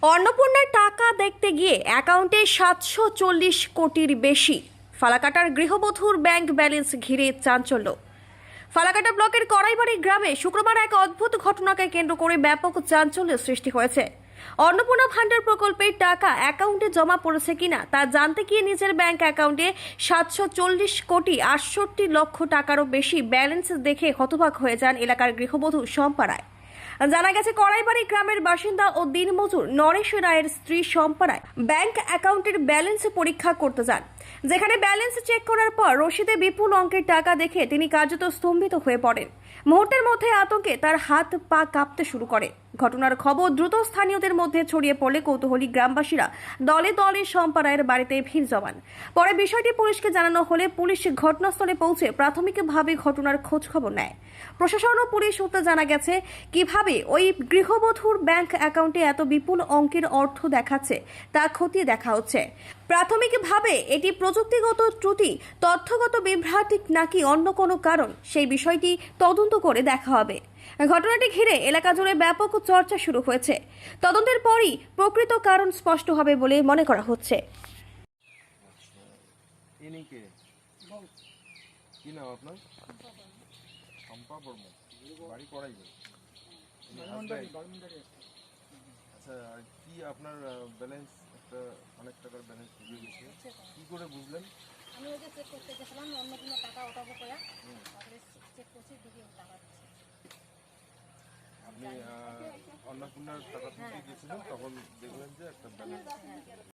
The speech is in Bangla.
অন্নপূর্ণার টাকা দেখতে গিয়ে অ্যাকাউন্টে ৭৪০ কোটির বেশি। ফালাকাটার গৃহবধূর ব্যাংক ব্যালেন্স ঘিরে চাঞ্চল্য। ফালাকাটা ব্লকের কড়াইবাড়ি গ্রামে শুক্রবার এক অদ্ভুত ঘটনাকে কেন্দ্র করে ব্যাপক চাঞ্চল্যের সৃষ্টি হয়েছে। অন্নপূর্ণা ভান্ডার প্রকল্পের টাকা অ্যাকাউন্টে জমা পড়েছে কিনা তা জানতে গিয়ে নিজের ব্যাংক অ্যাকাউন্টে ৭৪০ কোটি ৬৮ লক্ষ টাকারও বেশি ব্যালেন্স দেখে হতবাক হয়ে যান এলাকার গৃহবধূ শম্পা রায়। জানা গেছে, কড়াইবাড়ি গ্রামের বাসিন্দা ও দিনমজুর নরেশ রায়ের স্ত্রী শম্পা রায় ব্যাংক অ্যাকাউন্টের ব্যালেন্স পরীক্ষা করতে যান। যেখানে ব্যালেন্স চেক করার পর রসিদে বিপুল অঙ্কের টাকা দেখে তিনি কার্যত স্তম্ভিত হয়ে পড়েন। মুহূর্তের মধ্যে আতঙ্কে তার হাত পা কাঁপতে শুরু করে। ঘটনার খবর দ্রুত স্থানীয়দের মধ্যে ছড়িয়ে পড়লে কৌতূহলী গ্রামবাসীরা দলে দলে শম্পা রায়ের বাড়িতে ভিড় জমান। পরে বিষয়টি পুলিশকে জানানো হলে পুলিশ ঘটনাস্থলে পৌঁছে প্রাথমিকভাবে ঘটনার খোঁজ খবর নেয়। প্রশাসন ও পুলিশ সূত্রে জানা গেছে, কিভাবে ওই গৃহবধূর ব্যাংক অ্যাকাউন্টে এত বিপুল অঙ্কের অর্থ দেখাচ্ছে তা খতিয়ে দেখা হচ্ছে। প্রাথমিকভাবে এটি প্রযুক্তিগত ত্রুটি, তথ্যগত বিভ্রান্তি নাকি অন্য কোনো কারণ, সেই বিষয়টি তদন্ত করে দেখা হবে। ঘটনাটি ঘিরে এলাকা জুড়ে ব্যাপক চর্চা শুরু হয়েছে। তদন্তের পরই প্রকৃত কারণ স্পষ্ট হবে বলে মনে করা হচ্ছে। কি নাম আপনার? শম্পা বর্মন, বাড়ি কড়াইবাড়ি। আচ্ছা, কি আপনার ব্যালেন্স একটা অনেক টাকার ব্যালেন্স দিয়ে গেছে, কি করে বুঝলেন? আমি ওই যে চেক করতে গেছিলাম, অন্য কোনো টাকা ওঠাবো করে তারপরে চেক করছি, দেখি টাকা দিচ্ছে। আপনি অন্নপূর্ণার টাকা তুলতে গেছিলেন, তখন দেখলেন যে একটা ব্যালেন্স